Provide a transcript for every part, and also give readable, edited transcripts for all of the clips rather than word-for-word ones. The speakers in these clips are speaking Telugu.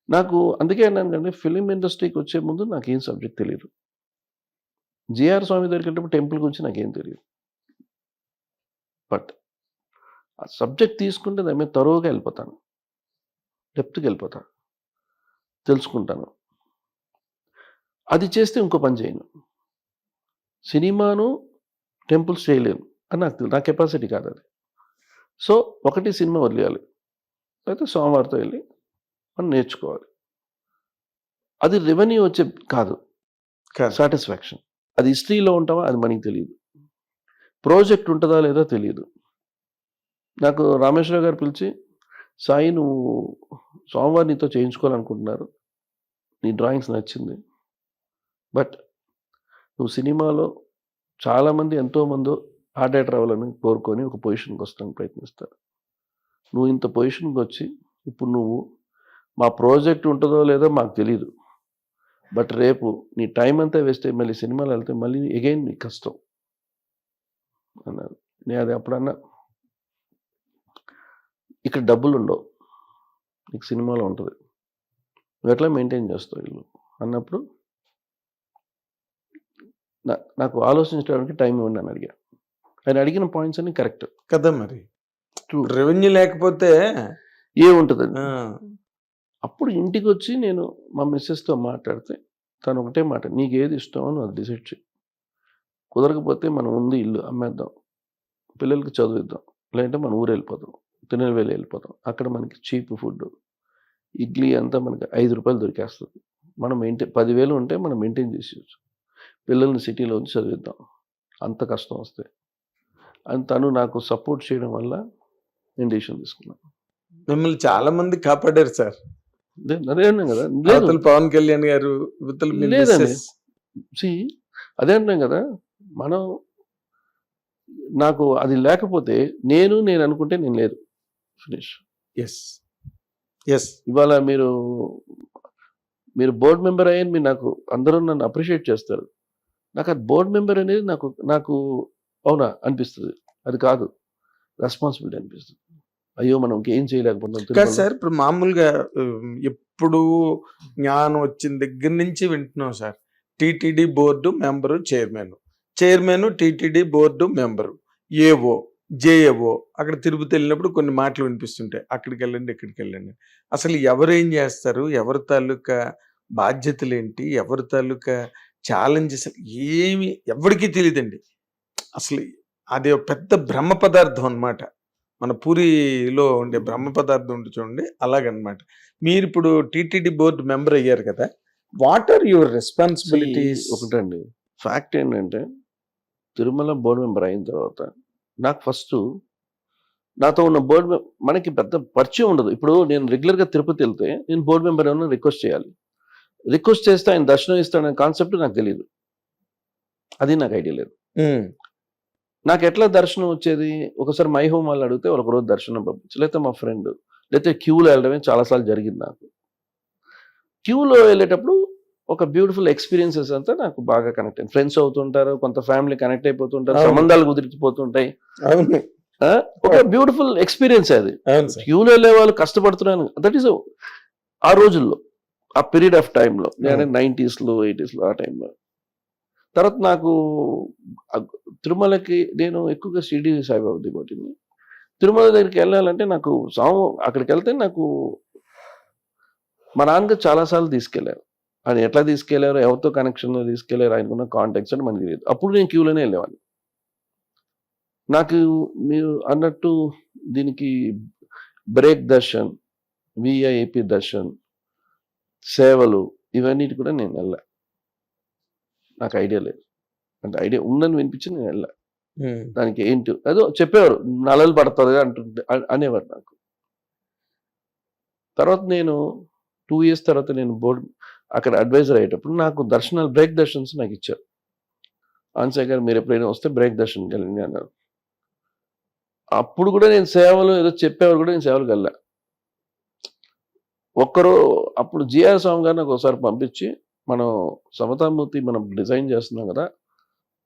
నాకు అందుకే అన్నాను కండి ఫిలిం ఇండస్ట్రీకి వచ్చే ముందు నాకేం సబ్జెక్ట్ తెలియదు. 'జీఆర్ స్వామి' దగ్గరికెళ్ళినప్పుడు టెంపుల్ గురించి నాకేం తెలియదు. బట్ ఆ సబ్జెక్ట్ తీసుకుంటే దాని మీద తరోగా వెళ్ళిపోతాను. డెప్త్‌కెళ్ళిపోతా. తెలుసుకుంటాను. అది చేస్తే ఇంకో పని చేయను. సినిమాను, టెంపుల్స్ చేయలేను అని నాకు తెలుసు. నా కెపాసిటీ కాదది. సో, ఒకటి సినిమా వదిలేయాలి. లేకపోతే సోమవారితో వెళ్ళి మనం నేర్చుకోవాలి. అది రెవెన్యూ వచ్చే కాదు. సాటిస్ఫాక్షన్. అది హిస్టరీలో ఉంటావా అది మనకి తెలీదు. ప్రాజెక్ట్ ఉంటుందా లేదా తెలీదు. నాకు రామేశ్వరరావు గారు పిలిచి, సాయి నువ్వు సోమవారం నీతో చేయించుకోవాలనుకుంటున్నారు. నీ డ్రాయింగ్స్ నచ్చింది. బట్ నువ్వు సినిమాలో చాలామంది ఎంతోమందో ఆర్ట్ డైరెక్టర్ అవ్వాలని కోరుకొని ఒక పొజిషన్కి వస్తానికి ప్రయత్నిస్తారు. నువ్వు ఇంత పొజిషన్కి వచ్చి ఇప్పుడు నువ్వు మా ప్రాజెక్ట్ ఉంటుందో లేదో మాకు తెలీదు. బట్ రేపు నీ టైం అంతా వేస్ట్ అయ్యి మళ్ళీ సినిమాలో వెళ్తే మళ్ళీ అగైన్ నీకు కష్టం అన్నారు. నేను అది అప్పుడన్నా ఇక్కడ డబ్బులు ఉండవు, నీకు సినిమాలో ఉంటుంది, నువ్వు ఎట్లా మెయింటైన్ చేస్తావు ఇల్లు అన్నప్పుడు నాకు ఆలోచించడానికి టైం ఇవ్వండి అని అడిగా. ఆయన అడిగిన పాయింట్స్ అన్ని కరెక్ట్ కదా. మరి రెవెన్యూ లేకపోతే ఏముంటుందండి. అప్పుడు ఇంటికి వచ్చి నేను మా మిస్సెస్తో మాట్లాడితే తను ఒకటే మాట, నీకు ఏది ఇష్టమో నువ్వు అది డిసైడ్ చేయి. కుదరకపోతే మనం ఉంది ఇల్లు అమ్మేద్దాం, పిల్లలకి చదివిద్దాం, లేదంటే మన ఊరు వెళ్ళిపోతాం, తిరునెల్వేలి వెళ్ళిపోతాం. అక్కడ మనకి చీప్ ఫుడ్, ఇడ్లీ అంతా మనకి 5 రూపాయలు దొరికేస్తుంది. మనం 10,000 ఉంటే మనం మెయింటైన్ చేసేయచ్చు. పిల్లల్ని సిటీలో ఉంచి చదివిద్దాం, అంత కష్టం వస్తే అని తను నాకు సపోర్ట్ చేయడం వల్ల నేను డిసిషన్ తీసుకున్నాను. మిమ్మల్ని చాలా మంది కాపాడారు సార్. అదే అన్నాం కదా, లేదు పవన్ కళ్యాణ్ గారు లేదండి. అదే అన్నాం కదా, మనం నాకు అది లేకపోతే నేను అనుకుంటే నేను లేదు, ఫినిష్. ఇవాళ మీరు బోర్డు మెంబర్ అయ్యాని మీరు నాకు అందరూ నన్ను అప్రిషియేట్ చేస్తారు. నాకు అది బోర్డు మెంబర్ అనేది నాకు అవునా అనిపిస్తుంది, అది కాదు రెస్పాన్సిబిలిటీ అనిపిస్తుంది. అయ్యో మనం ఇంకేం చేయలేకపోతున్నాం సార్. ఇప్పుడు మామూలుగా ఎప్పుడు జ్ఞానం వచ్చిన దగ్గర నుంచి వింటున్నాం sir. TTD board member, chairman TTD board member, AO, JAO. అక్కడ తిరుపతి వెళ్ళినప్పుడు కొన్ని మాటలు వినిపిస్తుంటాయి, అక్కడికి వెళ్ళండి ఇక్కడికి వెళ్ళండి. అసలు ఎవరేం చేస్తారు, ఎవరి తాలూకా బాధ్యతలు ఏంటి, ఎవరి తాలూకా ఛాలెంజెస్ ఏమి ఎవరికీ తెలియదండి. అసలు అది పెద్ద బ్రహ్మ పదార్థం అన్నమాట. మన పూరిలో ఉండే బ్రహ్మ పదార్థం ఉంటే చూడండి, అలాగనమాట. మీరు ఇప్పుడు టీటీడీ బోర్డు మెంబర్ అయ్యారు కదా, వాట్ ఆర్ యువర్ రెస్పాన్సిబిలిటీస్? ఒకటండి, ఫ్యాక్ట్ ఏంటంటే తిరుమల బోర్డు మెంబర్ అయిన తర్వాత నాకు ఫస్ట్ నాతో ఉన్న బోర్డు మనకి పెద్ద పరిచయం ఉండదు. ఇప్పుడు నేను రెగ్యులర్గా తిరుపతి వెళ్తే నేను బోర్డు మెంబర్ ఏమన్నా రిక్వెస్ట్ చేయాలి, రిక్వెస్ట్ చేస్తే ఆయన దర్శనం ఇస్తాడనే కాన్సెప్ట్ నాకు తెలియదు, అది నాకు ఐడియా లేదు. నాకు ఎట్లా దర్శనం వచ్చేది, ఒకసారి మై హోమ్ వాళ్ళు అడిగితే ఒకరోజు దర్శనం పంపించు, లేకపోతే మా ఫ్రెండ్, లేకపోతే క్యూలో వెళ్ళడమే చాలాసార్లు జరిగింది. నాకు క్యూలో వెళ్ళేటప్పుడు ఒక బ్యూటిఫుల్ ఎక్స్పీరియన్సెస్ అంతా నాకు బాగా కనెక్ట్ అయింది. ఫ్రెండ్స్ అవుతుంటారు, కొంత ఫ్యామిలీ కనెక్ట్ అయిపోతుంటారు, సంబంధాలు కుదిరిపోతుంటాయి. ఒక బ్యూటిఫుల్ ఎక్స్పీరియన్స్ అది. క్యూలో వెళ్ళే వాళ్ళు కష్టపడుతున్నాను, దట్ ఈస్ ఆ రోజుల్లో, ఆ పీరియడ్ ఆఫ్ టైంలో, నేను 90s, 80s ఆ టైంలో. తర్వాత నాకు తిరుమలకి నేను ఎక్కువగా షిరిడి సాయిబాబా డివోటీని. తిరుమల దగ్గరికి వెళ్ళాలంటే నాకు అక్కడికి వెళ్తే నాకు మా నాన్నగారు చాలాసార్లు తీసుకెళ్లారు. ఆయన ఎట్లా తీసుకెళ్లారు, ఎవరితో కనెక్షన్లో తీసుకెళ్లారు, ఆయనకున్న కాంటాక్ట్స్ అంటే మనకి తెలియదు. అప్పుడు నేను క్యూలోనే వెళ్ళేవాడిని. నాకు మీరు అన్నట్టు దీనికి బ్రేక్ దర్శన్, విఐపి దర్శన్, సేవలు ఇవన్నిటి కూడా నేను వెళ్ళా. నాకు ఐడియా లేదు, అంటే ఐడియా ఉందని వినిపించి నేను వెళ్ళా. దానికి ఏంటి అదో చెప్పేవారు, నలలు పడుతుంది అనేవారు నాకు. తర్వాత నేను 2 years తర్వాత నేను బోర్డు అక్కడ అడ్వైజర్ అయ్యేటప్పుడు నాకు దర్శనాలు, బ్రేక్ దర్శన్స్ నాకు ఇచ్చారు. ఆన్సర్ గారు మీరు ఎప్పుడైనా వస్తే బ్రేక్ దర్శనంకి వెళ్ళండి అన్నారు. అప్పుడు కూడా నేను సేవలు ఏదో చెప్పేవారు కూడా నేను సేవలకు వెళ్ళా. అప్పుడు జిఆర్ స్వామి గారు నాకు ఒకసారి పంపించి, మనం సమతామూర్తి మనం డిజైన్ చేస్తున్నాం కదా,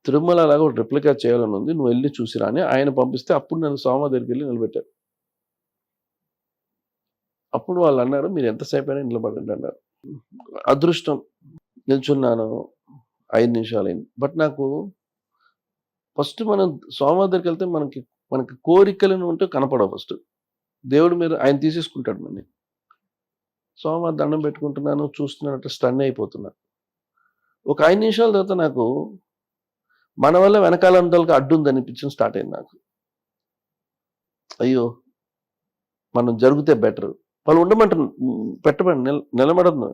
తిరుమల అలాగా ఒక రిప్లికా చేయాలని ఉంది, నువ్వు వెళ్ళి చూసిరా అని ఆయన పంపిస్తే అప్పుడు నన్ను స్వామి దగ్గరికి వెళ్ళి నిలబెట్టారు. అప్పుడు వాళ్ళు అన్నారు, మీరు ఎంతసేపు అయినా నిలబడండి అన్నారు. అదృష్టం, నిల్చున్నాను 5 నిమిషాలైంది. బట్ నాకు ఫస్ట్ మనం స్వామివారి దగ్గరికి వెళ్తే మనకి కోరికలను ఉంటే కనపడవు ఫస్ట్. దేవుడి మీద ఆయన తీసేసుకుంటాడు మనని. స్వామివారి దండం పెట్టుకుంటున్నాను, చూస్తున్నానంటే స్టన్ అయిపోతున్నా. ఒక 5 నిమిషాల తర్వాత నాకు మన వల్ల వెనకాల వాళ్ళకి అడ్డు ఉందనిపించడం స్టార్ట్ అయింది నాకు. అయ్యో, మనం జరిగితే బెటర్. వాళ్ళు ఉండమంటారు, పెట్టమని నిలబడదు.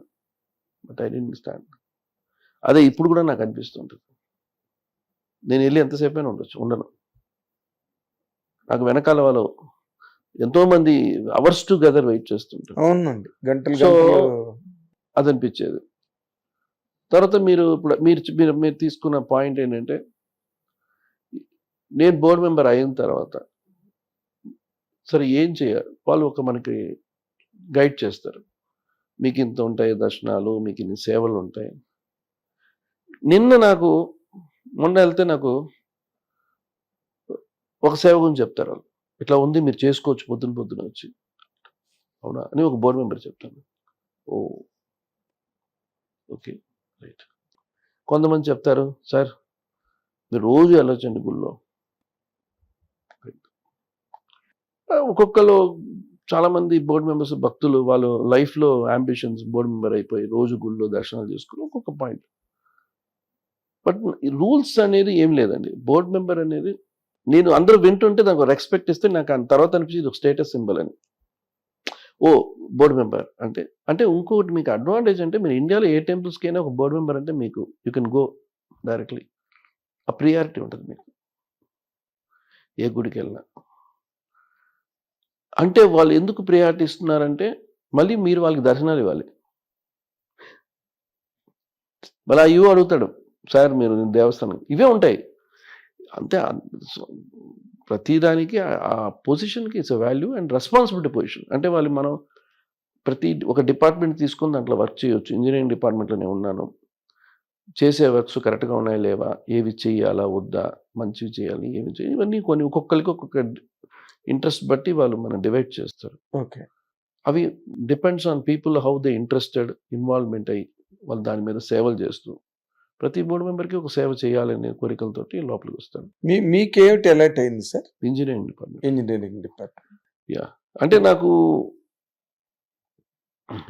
But I don't stand. అదే ఇప్పుడు కూడా నాకు అనిపిస్తుంటుంది. నేను వెళ్ళి ఎంతసేపు అయినా ఉండను. నాకు వెనకాల వాళ్ళు ఎంతోమంది అవర్స్ టుగెదర్ వెయిట్ చేస్తుంటారు. అవునండి, గంటలు సో గంటలు. అది అనిపించేది. తర్వాత మీరు తీసుకున్న పాయింట్ ఏంటంటే, నేను బోర్డు మెంబర్ అయిన తర్వాత సరే ఏం చేయాలి, వాళ్ళు మనకి గైడ్ చేస్తారు. మీకు ఇంత ఉంటాయి దర్శనాలు, మీకు ఇన్ని సేవలు ఉంటాయి. మొన్న వెళ్తే నాకు ఒక సేవ గురించి చెప్తారు వాళ్ళు. ఇట్లా ఉంది, మీరు చేసుకోవచ్చు పొద్దున వచ్చి. అవునా అని ఒక బోర్డు మెంబర్ చెప్తాను. ఓ ఓకే, రైట్. కొంతమంది చెప్తారు, సార్ మీరు రోజు వెళ్ళొచ్చండి గుళ్ళో. ఒక్కొక్కరు చాలామంది బోర్డు మెంబర్స్ భక్తులు వాళ్ళు లైఫ్లో అంబిషన్స్ బోర్డు మెంబర్ అయిపోయి రోజు గుళ్ళో దర్శనాలు చేసుకుని ఒక్కొక్క పాయింట్. బట్ రూల్స్ అనేది ఏం లేదండి. బోర్డు మెంబర్ అనేది నేను అందరూ వింటుంటే నాకు రెస్పెక్ట్ ఇస్తే నాకు తర్వాత అనిపించింది ఒక స్టేటస్ సింబల్ అని. ఓ బోర్డు మెంబర్ అంటే ఇంకొకటి మీకు అడ్వాంటేజ్ అంటే, మీరు ఇండియాలో ఏ టెంపుల్స్కి అయినా ఒక బోర్డు మెంబర్ అంటే మీకు యూ కెన్ గో డైరెక్ట్లీ. ఆ ప్రియారిటీ ఉంటుంది మీకు ఏ గుడికి వెళ్ళినా. అంటే వాళ్ళు ఎందుకు ప్రియారిటీ ఇస్తున్నారంటే, మళ్ళీ మీరు వాళ్ళకి దర్శనాలు ఇవ్వాలి. మళ్ళీ అయ్యో అడుగుతాడు, సార్ మీరు దేవస్థానం ఇవే ఉంటాయి అంతే. ప్రతిదానికి ఆ పొజిషన్కి it's a value and responsibility position. అంటే మనం ఒక డిపార్ట్మెంట్ తీసుకుని దాంట్లో వర్క్ చేయొచ్చు. ఇంజనీరింగ్ డిపార్ట్మెంట్లోనే ఉన్నాను, చేసే వర్క్స్ కరెక్ట్గా ఉన్నాయా లేవా, ఏవి చేయాలా వద్దా, మంచివి చేయాలి ఏమి చేయాలి, ఇవన్నీ కొన్ని ఒక్కొక్కరికి ఒక్కొక్క ఇంట్రెస్ట్ బట్టి వాళ్ళు మనం డివైడ్ చేస్తారు. ఓకే, అవి depends on people how they interested, involvement అయ్యి వాళ్ళు దాని మీద సేవలు చేస్తూ, ప్రతి బోర్డు మెంబర్కి ఒక సేవ చేయాలనే కోరికలతోటి లోపలికి వస్తాను. మీకేమిటి ఎలర్ట్ అయింది సార్? Engineering department. యా, అంటే నాకు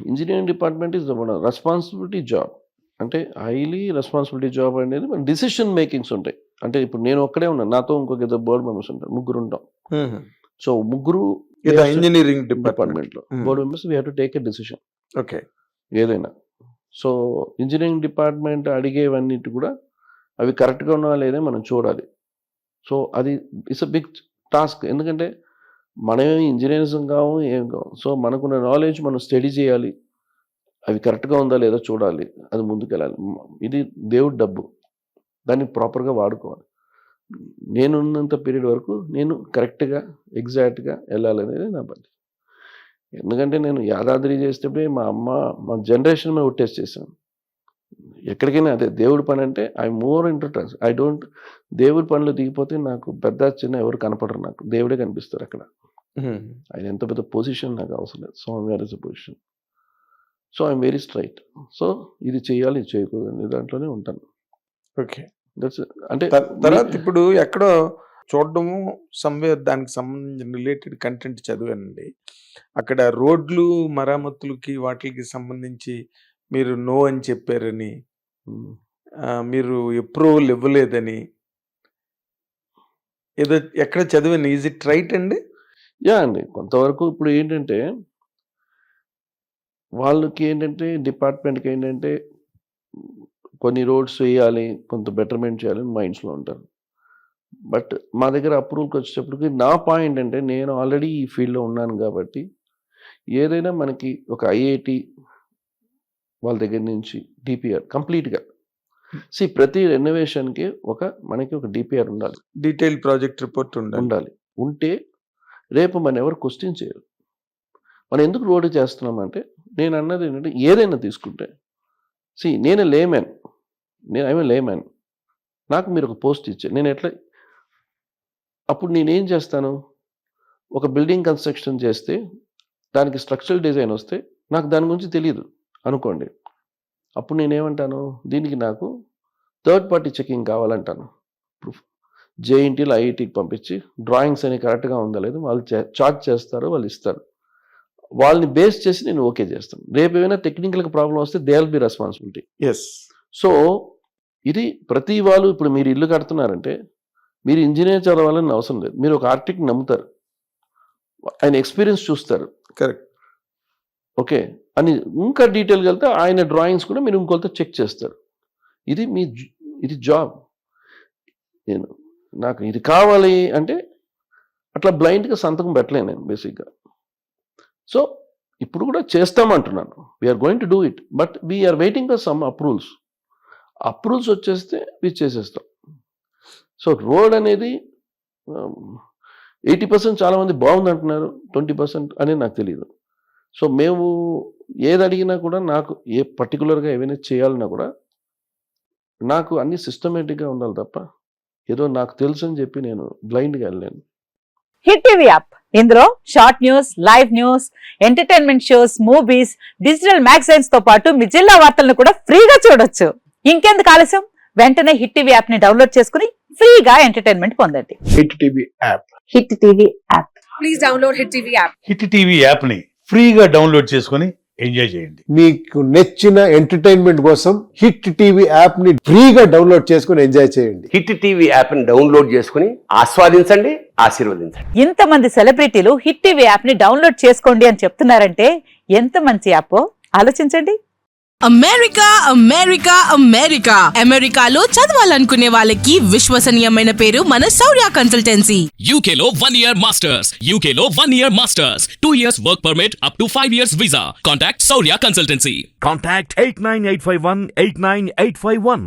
engineering department is responsibility job. అంటే హైలీ రెస్పాన్సిబిలిటీ జాబ్ అనేది మన డిసిషన్ మేకింగ్స్ ఉంటాయి. అంటే ఇప్పుడు నేను ఒక్కడే ఉన్నాను, నాతో ఇంకొక ఇద్దరు బోర్డు మెంబర్స్ ఉంటారు, ముగ్గురు ఉంటాం. సో ముగ్గురు ఇంజనీరింగ్ డిపార్ట్మెంట్లో board members we have to take a decision. Okay, ఏదైనా. సో ఇంజనీరింగ్ డిపార్ట్మెంట్ అడిగేవన్నిటి కూడా అవి కరెక్ట్గా ఉన్నావా లేదా మనం చూడాలి. సో అది ఇట్స్ అ బిగ్ టాస్క్. ఎందుకంటే మనమే ఇంజనీర్స్ కావు, ఏం కావు. సో మనకున్న నాలెడ్జ్ మనం స్టడీ చేయాలి, అవి కరెక్ట్గా ఉందా లేదా చూడాలి, అది ముందుకెళ్ళాలి. ఇది దేవుడి డబ్బు, దాన్ని ప్రాపర్గా వాడుకోవాలి. నేనున్నంత పీరియడ్ వరకు నేను కరెక్ట్గా ఎగ్జాక్ట్గా వెళ్ళాలనేది నా బాధ్యత. ఎందుకంటే నేను యాదాద్రి చేసేటప్పుడే మా జనరేషన్ మీద ఒట్టేసి చేశాను. ఎక్కడికైనా అదే దేవుడి పని అంటే ఐ మోర్ ఇంట్రెస్ట్. దేవుడి పనిలో దిగిపోతే నాకు పెద్ద చిన్న ఎవరు కనపడరు, నాకు దేవుడే కనిపిస్తారు అక్కడ. ఆయన ఎంత పెద్ద పొజిషన్ నాకు అవసరం లేదు, స్వామివారి is position. So I'm very straight. So ఇది చేయాలి, ఇది చేయకూడదు, దాంట్లోనే ఉంటాను. ఓకే, అంటే తర్వాత ఇప్పుడు ఎక్కడో చూడడము సమ్వేర్ దానికి సంబంధించిన రిలేటెడ్ కంటెంట్ చదివానండి. అక్కడ రోడ్లు మరమ్మతులకి వాటికి సంబంధించి మీరు నో అని చెప్పారని, మీరు అప్రూవల్ ఇవ్వలేదని ఏదో ఎక్కడ చదివాను. ఈజ్ ఇట్ రైట్ అండి? యా అండి, కొంతవరకు ఇప్పుడు ఏంటంటే వాళ్ళకి ఏంటంటే డిపార్ట్మెంట్కి ఏంటంటే కొన్ని రోడ్స్ వేయాలి, కొంత బెటర్మెంట్ చేయాలని మైండ్స్లో ఉంటారు. బట్ మా దగ్గర అప్రూవల్కి వచ్చేటప్పటికి నా పాయింట్ అంటే, నేను ఆల్రెడీ ఈ ఫీల్డ్లో ఉన్నాను కాబట్టి ఏదైనా మనకి ఒక ఐఐటి వాళ్ళ దగ్గర నుంచి డిపిఆర్ కంప్లీట్గా ప్రతి రెనోవేషన్కి మనకి ఒక డిపిఆర్ ఉండాలి, డీటెయిల్ ప్రాజెక్ట్ రిపోర్ట్ ఉండాలి. ఉంటే రేపు మన ఎవరు క్వశ్చన్ చేయరు. మనం ఎందుకు రోడ్డు చేస్తున్నామంటే, నేను అన్నది ఏంటంటే ఏదైనా తీసుకుంటే నేను లేమ్యాన్, ఐఎమ్ లేమ్యాన్. నాకు మీరు ఒక పోస్ట్ ఇచ్చారు, నేను ఎట్లా అప్పుడు నేనేం చేస్తాను, ఒక బిల్డింగ్ కన్స్ట్రక్షన్ చేస్తే దానికి స్ట్రక్చరల్ డిజైన్ వస్తే నాకు దాని గురించి తెలియదు అనుకోండి, అప్పుడు నేనేమంటాను, దీనికి నాకు థర్డ్ పార్టీ చెకింగ్ కావాలంటాను. ప్రూఫ్ జేఎన్టీలో ఐఐటీకి పంపించి డ్రాయింగ్స్ అని కరెక్ట్గా ఉందా లేదు వాళ్ళు చార్జ్ చేస్తారు, వాళ్ళు ఇస్తారు, వాళ్ళని బేస్ చేసి నేను ఓకే చేస్తాను. రేపు ఏమైనా టెక్నికల్గా ప్రాబ్లం వస్తే they will be responsibility. Yes. So ఇది ప్రతి వాళ్ళు, ఇప్పుడు మీరు ఇల్లు కడుతున్నారంటే మీరు ఇంజనీర్ చదవాలని అవసరం లేదు, మీరు ఒక ఆర్కిటెక్ట్ నమ్ముతారు, ఆయన ఎక్స్పీరియన్స్ చూస్తారు, కరెక్ట్, ఓకే అని ఇంకా డీటెయిల్గా వెళ్తే ఆయన డ్రాయింగ్స్ కూడా మీరు ఇంకొకరితో చెక్ చేస్తారు. ఇది ఇది జాబ్. నాకు ఇది కావాలి అంటే అట్లా బ్లైండ్గా సంతకం పెట్టలేను నేను బేసిక్గా. సో ఇప్పుడు కూడా చేస్తామంటున్నాను, we're going to do it, but we're waiting for some approvals వచ్చేస్తే ఇది చేసేస్తాం. సో రోడ్ అనేది 80% చాలామంది బాగుంది అంటున్నారు, 20% అనేది నాకు తెలియదు. సో మేము ఏది అడిగినా కూడా నాకు ఏ పర్టికులర్గా ఏమైనా చేయాలన్నా కూడా నాకు అన్ని సిస్టమేటిక్గా ఉండాలి తప్ప ఏదో నాకు తెలుసు అని చెప్పి నేను బ్లైండ్గా వెళ్ళలేను. హిట్ టీవీ యాప్, ఇందులో short news, live news, entertainment shows, movies, digital magazines తో పాటు మీ జిల్లా వార్తలను కూడా ఫ్రీగా చూడొచ్చు. ఇంకెందుకు ఆలస్యం, వెంటనే హిట్ టీవీ యాప్ ని డౌన్లోడ్ చేసుకుని ఫ్రీగా ఎంటర్టైన్మెంట్ పొందండి. Hit TV app. Hit TV app. Please download hit TV app. Hit TV app ని ఫ్రీగా డౌన్లోడ్ చేసుకొని ఎంజాయ్ చేయండి. మీకు నచ్చిన ఎంటర్టైన్మెంట్ కోసం హిట్ టీవీ యాప్ ని ఫ్రీగా డౌన్లోడ్ చేసుకుని ఎంజాయ్ చేయండి. హిట్ టీవీ యాప్ ని డౌన్లోడ్ చేసుకుని ఆస్వాదించండి, ఆశీర్వదించండి. ఇంతమంది సెలబ్రిటీలు హిట్ టీవీ యాప్ ని డౌన్లోడ్ చేసుకోండి అని చెప్తున్నారంటే ఎంత మంచి యాప్ ఆలోచించండి. అమెరికా అమెరికా అమెరికా అమెరికాలో చదవాలనుకునే వాళ్ళకి విశ్వసనీయమైన పేరు మన శౌర్య కన్సల్టెన్సీ. UK లో 1 year masters. UK లో 1 year masters. 2 years work permit up to 5 years visa. Contact Saurya Consultancy. Contact 89851 89851.